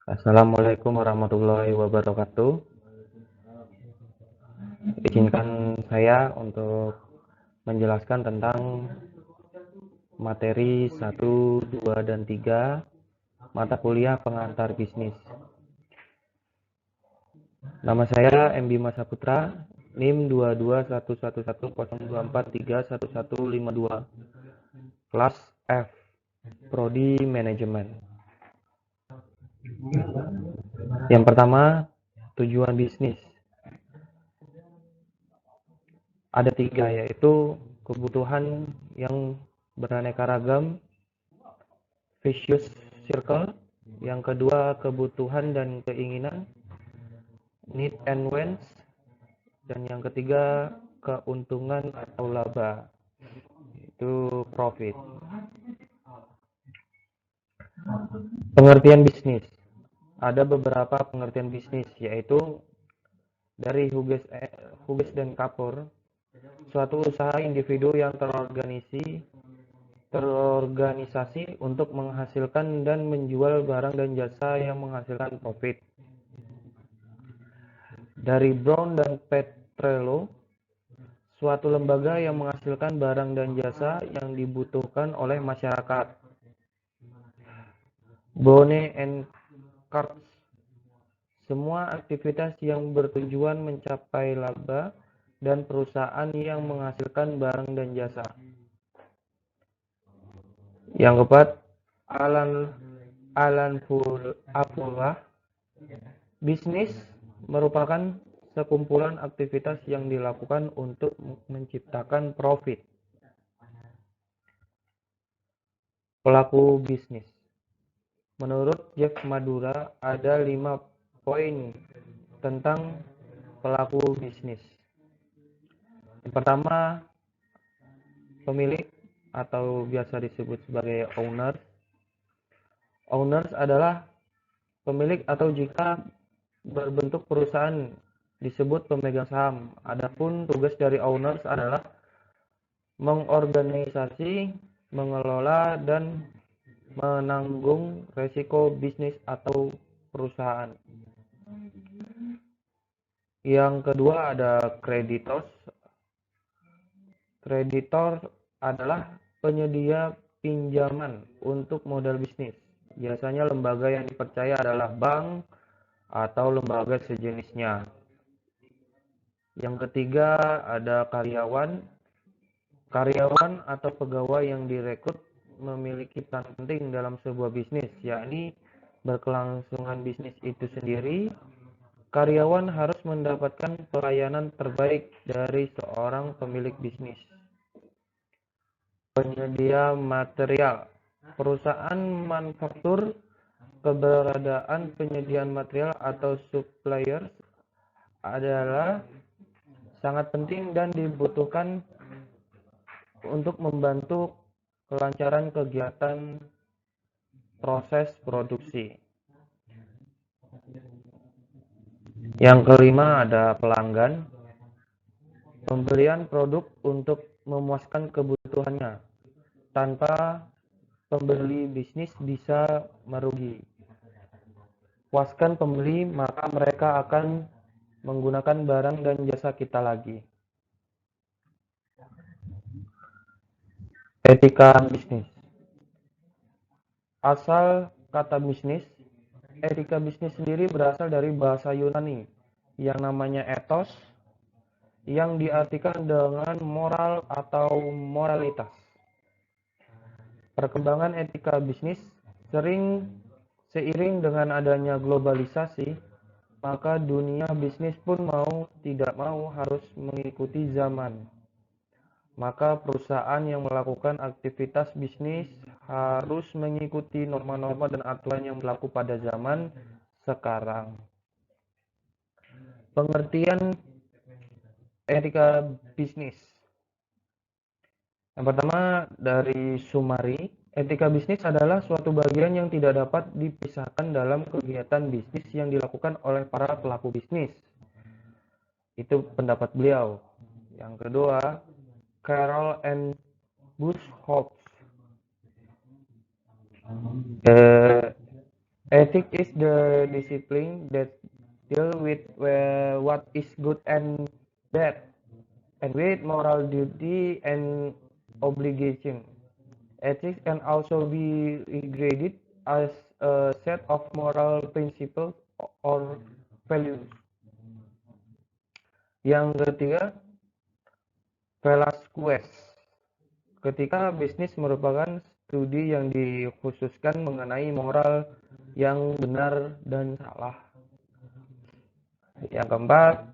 Assalamualaikum warahmatullahi wabarakatuh. Izinkan saya untuk menjelaskan tentang materi 1, 2, dan 3 mata kuliah pengantar bisnis. Nama saya M. Bima Saputra, NIM 221111024311152, kelas F, Prodi Manajemen. Yang pertama, tujuan bisnis. Ada 3, yaitu kebutuhan yang beraneka ragam, vicious circle. Yang kedua, kebutuhan dan keinginan, need and wants. Dan yang ketiga, keuntungan atau laba, itu profit. Pengertian bisnis. Ada beberapa pengertian bisnis, yaitu dari Hughes dan Kapur, suatu usaha individu yang terorganisasi untuk menghasilkan dan menjual barang dan jasa yang menghasilkan profit. Dari Brown dan Petrello, suatu lembaga yang menghasilkan barang dan jasa yang dibutuhkan oleh masyarakat. Bone and Carts, semua aktivitas yang bertujuan mencapai laba dan perusahaan yang menghasilkan barang dan jasa. Yang keempat, Alan Abdullah, bisnis merupakan sekumpulan aktivitas yang dilakukan untuk menciptakan profit. Pelaku bisnis. Menurut Jeff Madura, ada 5 poin tentang pelaku bisnis. Yang pertama, pemilik atau biasa disebut sebagai owners. Owners adalah pemilik atau jika berbentuk perusahaan disebut pemegang saham. Adapun tugas dari owners adalah mengorganisasi, mengelola, dan menanggung resiko bisnis atau perusahaan. Yang kedua ada creditors. Kreditor adalah penyedia pinjaman untuk modal bisnis. Biasanya lembaga yang dipercaya adalah bank atau lembaga sejenisnya. Yang ketiga ada karyawan. Karyawan atau pegawai yang direkrut memiliki peran penting dalam sebuah bisnis, yakni berkelangsungan bisnis itu sendiri. Karyawan harus mendapatkan pelayanan terbaik dari seorang pemilik bisnis. Penyedia material. Perusahaan manufaktur, keberadaan penyediaan material atau suppliers adalah sangat penting dan dibutuhkan untuk membantu kelancaran kegiatan proses produksi. Yang kelima ada pelanggan. Pembelian produk untuk memuaskan kebutuhannya. Tanpa pembeli, bisnis bisa merugi. Puaskan pembeli, maka mereka akan menggunakan barang dan jasa kita lagi. Etika bisnis. Asal kata bisnis, etika bisnis sendiri berasal dari bahasa Yunani yang namanya ethos, yang diartikan dengan moral atau moralitas. Perkembangan etika bisnis seiring dengan adanya globalisasi, maka dunia bisnis pun mau tidak mau harus mengikuti zaman. Maka perusahaan yang melakukan aktivitas bisnis harus mengikuti norma-norma dan aturan yang berlaku pada zaman sekarang. Pengertian etika bisnis. Yang pertama dari Sumari, etika bisnis adalah suatu bagian yang tidak dapat dipisahkan dalam kegiatan bisnis yang dilakukan oleh para pelaku bisnis. Itu pendapat beliau. Yang kedua, Carroll and Buschhoff. Ethics is the discipline that deal with what is good and bad, and with moral duty and obligation. Ethics can also be regarded as a set of moral principles or values. Yang ketiga, Velasquez. Ketika bisnis merupakan studi yang dikhususkan mengenai moral yang benar dan salah. Yang keempat,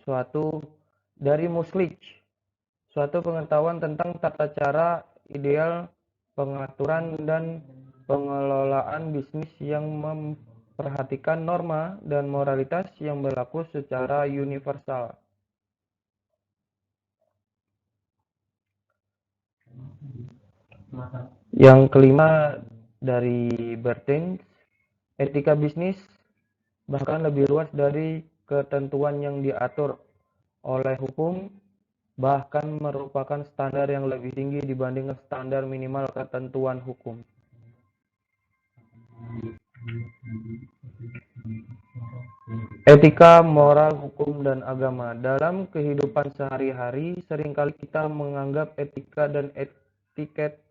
suatu dari Muslich, suatu pengetahuan tentang tata cara ideal pengaturan dan pengelolaan bisnis yang memperhatikan norma dan moralitas yang berlaku secara universal. Yang kelima dari Bertens, etika bisnis bahkan lebih luas dari ketentuan yang diatur oleh hukum, bahkan merupakan standar yang lebih tinggi dibandingkan standar minimal ketentuan hukum. Etika, moral, hukum, dan agama. Dalam kehidupan sehari-hari, seringkali kita menganggap etika dan etiket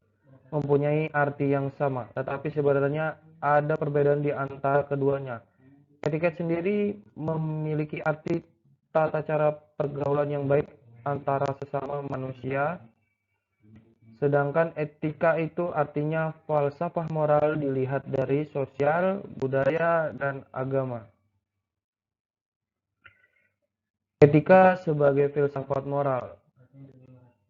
mempunyai arti yang sama, tetapi sebenarnya ada perbedaan di antara keduanya. Etiket sendiri memiliki arti tata cara pergaulan yang baik antara sesama manusia, sedangkan etika itu artinya falsafah moral dilihat dari sosial, budaya, dan agama. Etika sebagai filsafat moral.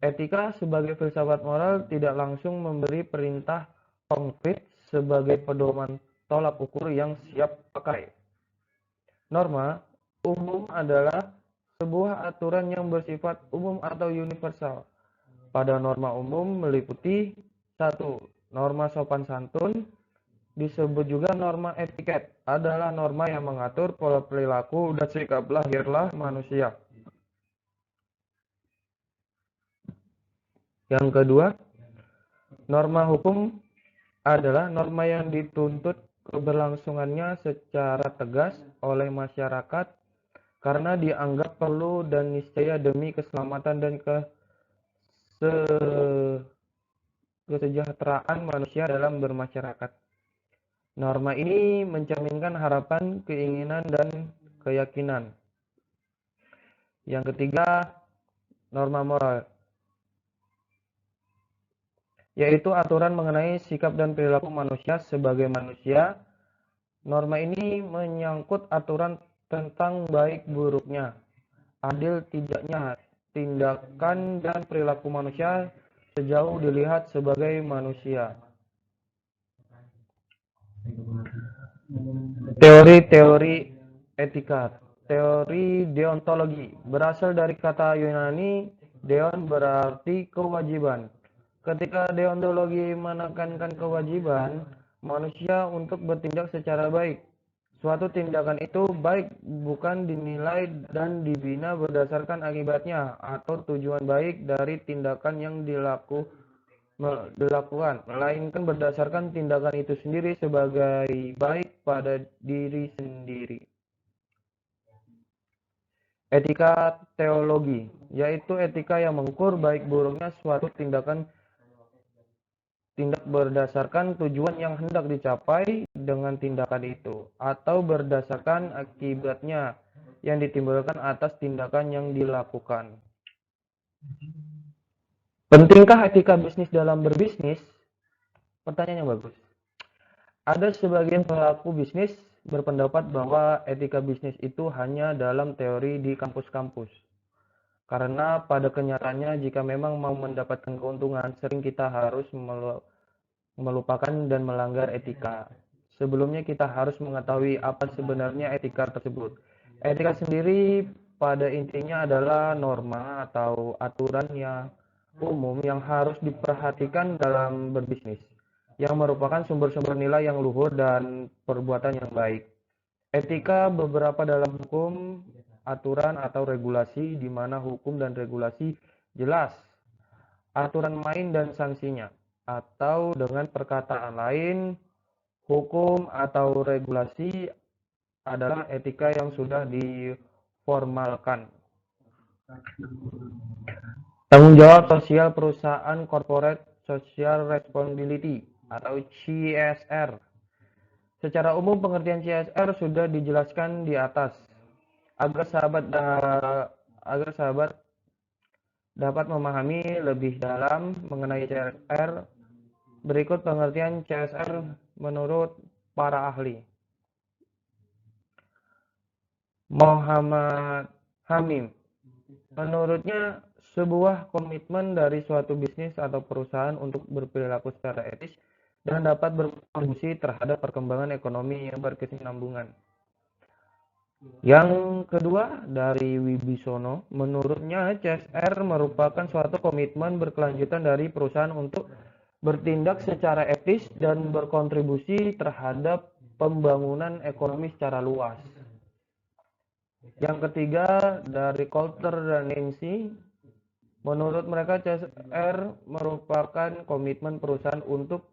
Etika sebagai filsafat moral tidak langsung memberi perintah konkret sebagai pedoman tolak ukur yang siap pakai. Norma umum adalah sebuah aturan yang bersifat umum atau universal. Pada norma umum meliputi 1. Norma sopan santun, disebut juga norma etiket, adalah norma yang mengatur pola perilaku dan sikap lahirlah manusia. Yang kedua, norma hukum adalah norma yang dituntut keberlangsungannya secara tegas oleh masyarakat karena dianggap perlu dan niscaya demi keselamatan dan kesejahteraan manusia dalam bermasyarakat. Norma ini mencerminkan harapan, keinginan, dan keyakinan. Yang ketiga, norma moral, yaitu aturan mengenai sikap dan perilaku manusia sebagai manusia. Norma ini menyangkut aturan tentang baik buruknya, adil tidaknya tindakan dan perilaku manusia sejauh dilihat sebagai manusia. Teori-teori etika. Teori deontologi berasal dari kata Yunani deon berarti kewajiban. Ketika deontologi menekankan kewajiban manusia untuk bertindak secara baik, suatu tindakan itu baik bukan dinilai dan dibina berdasarkan akibatnya atau tujuan baik dari tindakan yang dilakukan, melainkan berdasarkan tindakan itu sendiri sebagai baik pada diri sendiri. Etika teologi, yaitu etika yang mengukur baik buruknya suatu tindak berdasarkan tujuan yang hendak dicapai dengan tindakan itu, atau berdasarkan akibatnya yang ditimbulkan atas tindakan yang dilakukan. Pentingkah etika bisnis dalam berbisnis? Pertanyaan yang bagus. Ada sebagian pelaku bisnis berpendapat bahwa etika bisnis itu hanya dalam teori di kampus-kampus. Karena pada kenyataannya jika memang mau mendapatkan keuntungan, sering kita harus melupakan dan melanggar etika. Sebelumnya kita harus mengetahui apa sebenarnya etika tersebut. Etika sendiri pada intinya adalah norma atau aturan yang umum yang harus diperhatikan dalam berbisnis, yang merupakan sumber-sumber nilai yang luhur dan perbuatan yang baik. Etika beberapa dalam hukum, aturan atau regulasi, di mana hukum dan regulasi jelas, aturan main dan sanksinya, atau dengan perkataan lain, Hukum atau regulasi adalah etika yang sudah diformalkan. Tanggung jawab sosial perusahaan corporate social responsibility atau CSR. Secara umum pengertian CSR sudah dijelaskan di atas. Agar sahabat dapat memahami lebih dalam mengenai CSR, berikut pengertian CSR menurut para ahli. Muhammad Hamim, menurutnya sebuah komitmen dari suatu bisnis atau perusahaan untuk berperilaku secara etis dan dapat berkontribusi terhadap perkembangan ekonomi yang berkesinambungan. Yang kedua, dari Wibisono, menurutnya CSR merupakan suatu komitmen berkelanjutan dari perusahaan untuk bertindak secara etis dan berkontribusi terhadap pembangunan ekonomi secara luas. Yang ketiga, dari Coulter dan Nancy, menurut mereka CSR merupakan komitmen perusahaan untuk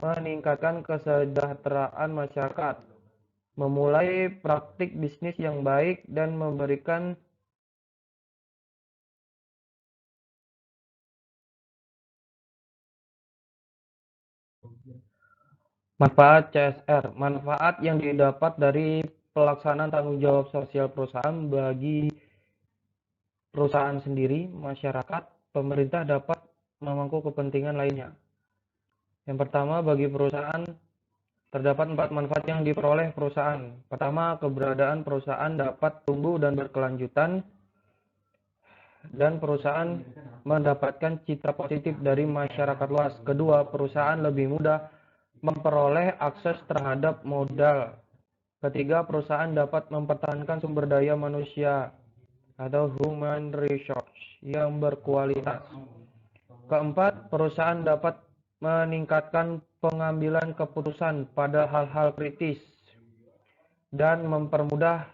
meningkatkan kesejahteraan masyarakat, memulai praktik bisnis yang baik, dan memberikan manfaat CSR. Manfaat yang didapat dari pelaksanaan tanggung jawab sosial perusahaan bagi perusahaan sendiri, masyarakat, pemerintah dapat memangku kepentingan lainnya. Yang pertama, bagi perusahaan terdapat 4 manfaat yang diperoleh perusahaan. Pertama, keberadaan perusahaan dapat tumbuh dan berkelanjutan, dan perusahaan mendapatkan citra positif dari masyarakat luas. Kedua, perusahaan lebih mudah memperoleh akses terhadap modal. Ketiga, perusahaan dapat mempertahankan sumber daya manusia atau human resource yang berkualitas. Keempat, perusahaan dapat meningkatkan pengambilan keputusan pada hal-hal kritis dan mempermudah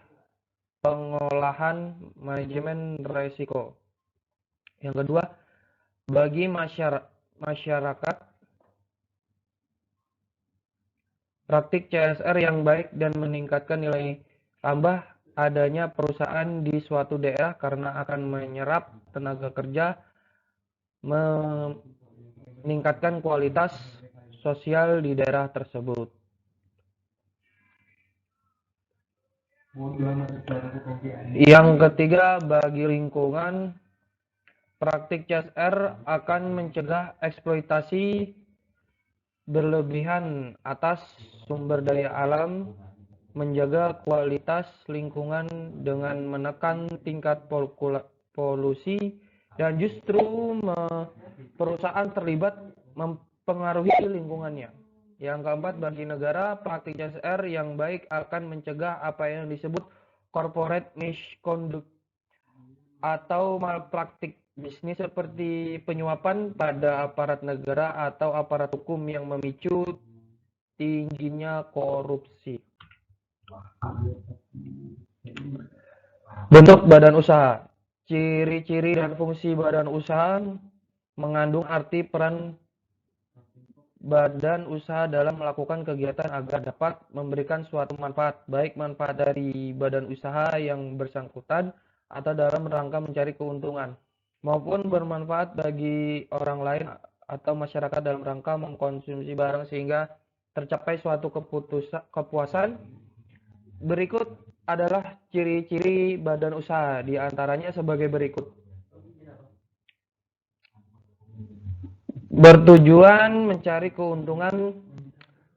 pengolahan manajemen risiko. Yang kedua, bagi masyarakat, praktik CSR yang baik dan meningkatkan nilai tambah adanya perusahaan di suatu daerah karena akan menyerap tenaga kerja, meningkatkan kualitas sosial di daerah tersebut. Yang ketiga, bagi lingkungan, praktik CSR akan mencegah eksploitasi berlebihan atas sumber daya alam, menjaga kualitas lingkungan dengan menekan tingkat polusi, dan justru perusahaan terlibat mempengaruhi lingkungannya. Yang keempat, bagi negara, praktik CSR yang baik akan mencegah apa yang disebut corporate misconduct atau malpraktik bisnis seperti penyuapan pada aparat negara atau aparat hukum yang memicu tingginya korupsi. Bentuk badan usaha. Ciri-ciri dan fungsi badan usaha mengandung arti peran badan usaha dalam melakukan kegiatan agar dapat memberikan suatu manfaat, baik manfaat dari badan usaha yang bersangkutan atau dalam rangka mencari keuntungan, maupun bermanfaat bagi orang lain atau masyarakat dalam rangka mengkonsumsi barang sehingga tercapai suatu kepuasan. Berikut adalah ciri-ciri badan usaha, di antaranya sebagai berikut. Bertujuan mencari keuntungan.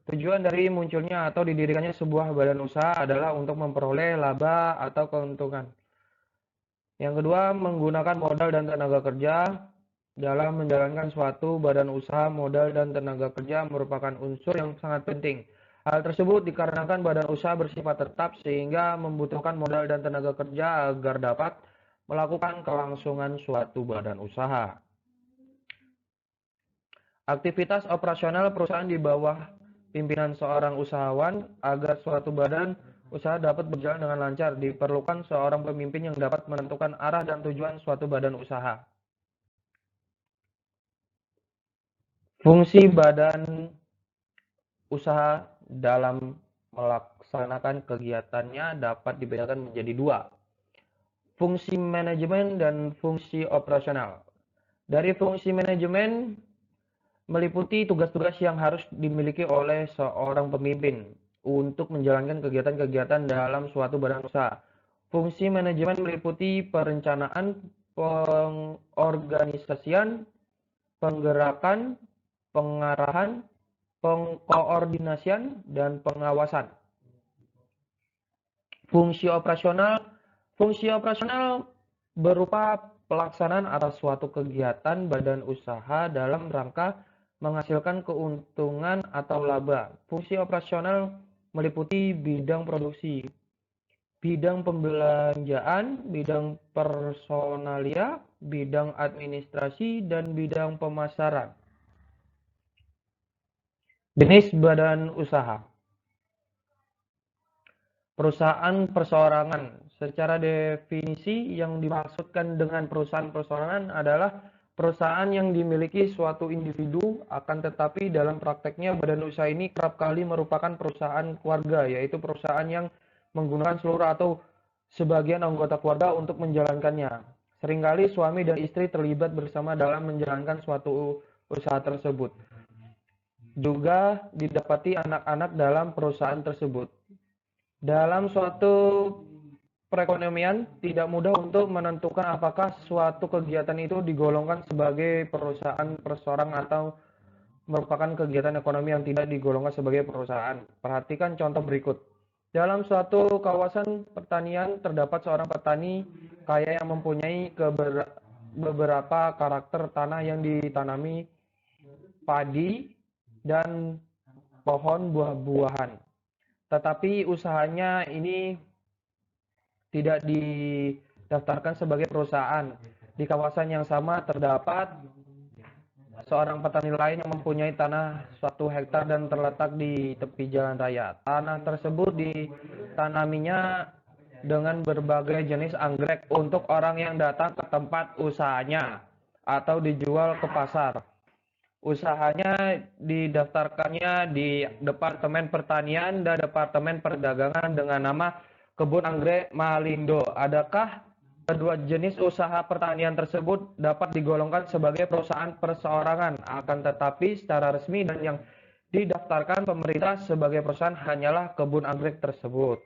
Tujuan dari munculnya atau didirikannya sebuah badan usaha adalah untuk memperoleh laba atau keuntungan. Yang kedua, menggunakan modal dan tenaga kerja. Dalam menjalankan suatu badan usaha, modal dan tenaga kerja merupakan unsur yang sangat penting. Hal tersebut dikarenakan badan usaha bersifat tetap sehingga membutuhkan modal dan tenaga kerja agar dapat melakukan kelangsungan suatu badan usaha. Aktivitas operasional perusahaan di bawah pimpinan seorang usahawan. Agar suatu badan usaha dapat berjalan dengan lancar, diperlukan seorang pemimpin yang dapat menentukan arah dan tujuan suatu badan usaha. Fungsi badan usaha dalam melaksanakan kegiatannya dapat dibedakan menjadi dua, fungsi manajemen dan fungsi operasional. Dari fungsi manajemen meliputi tugas-tugas yang harus dimiliki oleh seorang pemimpin untuk menjalankan kegiatan-kegiatan dalam suatu badan usaha. Fungsi manajemen meliputi perencanaan, pengorganisasian, penggerakan, pengarahan, pengkoordinasian, dan pengawasan. Fungsi operasional berupa pelaksanaan atas suatu kegiatan badan usaha dalam rangka menghasilkan keuntungan atau laba. Fungsi operasional meliputi bidang produksi, bidang pembelanjaan, bidang personalia, bidang administrasi, dan bidang pemasaran. Jenis badan usaha. Perusahaan perseorangan. Secara definisi, yang dimaksudkan dengan perusahaan perseorangan adalah perusahaan yang dimiliki suatu individu, akan tetapi dalam prakteknya badan usaha ini kerap kali merupakan perusahaan keluarga, yaitu perusahaan yang menggunakan seluruh atau sebagian anggota keluarga untuk menjalankannya. Seringkali suami dan istri terlibat bersama dalam menjalankan suatu usaha tersebut. Juga didapati anak-anak dalam perusahaan tersebut. Dalam suatu perekonomian, tidak mudah untuk menentukan apakah suatu kegiatan itu digolongkan sebagai perusahaan perseorangan atau merupakan kegiatan ekonomi yang tidak digolongkan sebagai perusahaan. Perhatikan contoh berikut. Dalam suatu kawasan pertanian, terdapat seorang petani kaya yang mempunyai beberapa karakter tanah yang ditanami padi dan pohon buah-buahan. Tetapi usahanya ini tidak didaftarkan sebagai perusahaan. Di kawasan yang sama terdapat seorang petani lain yang mempunyai tanah 1 hektar dan terletak di tepi jalan raya. Tanah tersebut ditanaminya dengan berbagai jenis anggrek untuk orang yang datang ke tempat usahanya atau dijual ke pasar. Usahanya didaftarkannya di Departemen Pertanian dan Departemen Perdagangan dengan nama Kebun Anggrek Malindo. Adakah kedua jenis usaha pertanian tersebut dapat digolongkan sebagai perusahaan perseorangan? Akan tetapi secara resmi dan yang didaftarkan pemerintah sebagai perusahaan hanyalah kebun anggrek tersebut.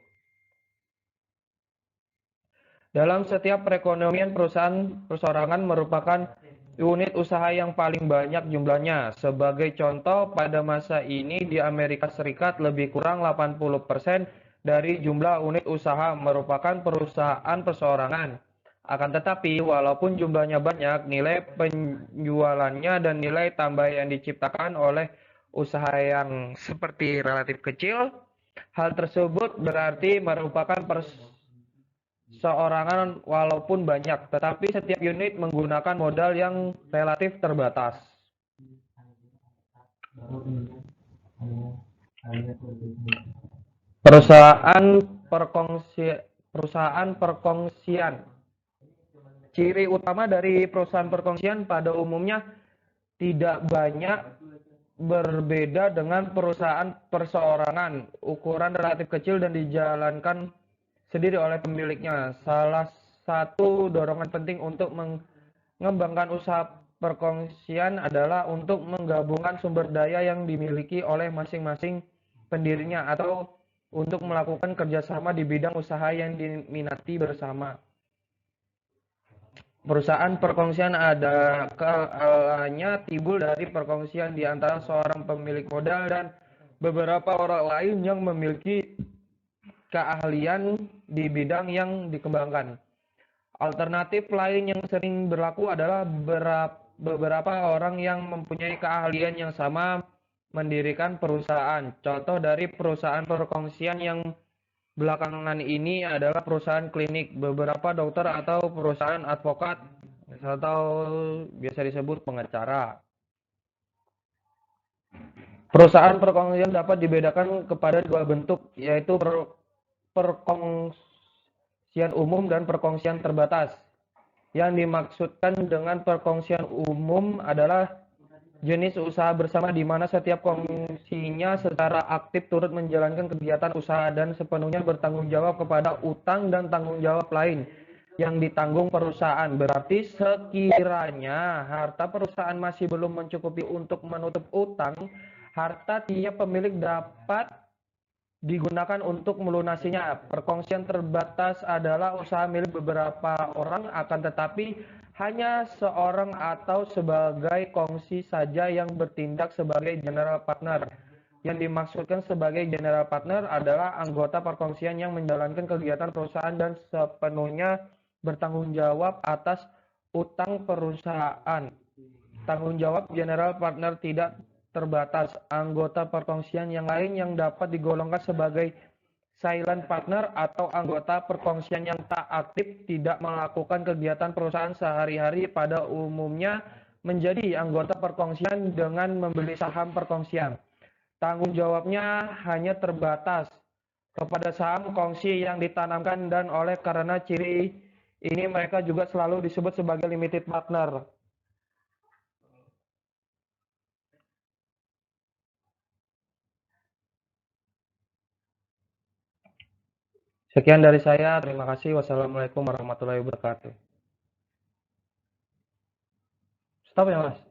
Dalam setiap perekonomian, perusahaan perseorangan merupakan unit usaha yang paling banyak jumlahnya. Sebagai contoh, pada masa ini di Amerika Serikat lebih kurang 80% dari jumlah unit usaha merupakan perusahaan perseorangan. Akan tetapi, walaupun jumlahnya banyak, nilai penjualannya dan nilai tambah yang diciptakan oleh usaha yang seperti relatif kecil. Hal tersebut berarti merupakan seorangan walaupun banyak, tetapi setiap unit menggunakan modal yang relatif terbatas. Perusahaan perkongsian. Ciri utama dari perusahaan perkongsian pada umumnya tidak banyak berbeda dengan perusahaan perseorangan. Ukuran relatif kecil dan dijalankan sendiri oleh pemiliknya. Salah satu dorongan penting untuk mengembangkan usaha perkongsian adalah untuk menggabungkan sumber daya yang dimiliki oleh masing-masing pendirinya atau untuk melakukan kerjasama di bidang usaha yang diminati bersama. Perusahaan perkongsian ada kalanya timbul dari perkongsian di antara seorang pemilik modal dan beberapa orang lain yang memiliki keahlian di bidang yang dikembangkan. Alternatif lain yang sering berlaku adalah beberapa orang yang mempunyai keahlian yang sama mendirikan perusahaan. Contoh dari perusahaan perkongsian yang belakangan ini adalah perusahaan klinik, beberapa dokter atau perusahaan advokat atau biasa disebut pengacara. Perusahaan perkongsian dapat dibedakan kepada dua bentuk, yaitu perkongsian umum dan perkongsian terbatas. Yang dimaksudkan dengan perkongsian umum adalah Jenis usaha bersama di mana setiap kongsinya secara aktif turut menjalankan kegiatan usaha dan sepenuhnya bertanggung jawab kepada utang dan tanggung jawab lain yang ditanggung perusahaan. Berarti sekiranya harta perusahaan masih belum mencukupi untuk menutup utang, harta tiap pemilik dapat digunakan untuk melunasinya. Perkongsian terbatas adalah usaha milik beberapa orang, akan tetapi hanya seorang atau sebagai kongsi saja yang bertindak sebagai general partner. Yang dimaksudkan sebagai general partner adalah anggota perkongsian yang menjalankan kegiatan perusahaan dan sepenuhnya bertanggung jawab atas utang perusahaan. Tanggung jawab general partner tidak terbatas. Anggota perkongsian yang lain yang dapat digolongkan sebagai silent partner atau anggota perkongsian yang tak aktif, tidak melakukan kegiatan perusahaan sehari-hari, pada umumnya menjadi anggota perkongsian dengan membeli saham perkongsian. Tanggung jawabnya hanya terbatas kepada saham kongsi yang ditanamkan, dan oleh karena ciri ini mereka juga selalu disebut sebagai limited partner. Sekian dari saya, terima kasih. Wassalamualaikum warahmatullahi wabarakatuh. Stop ya, Mas.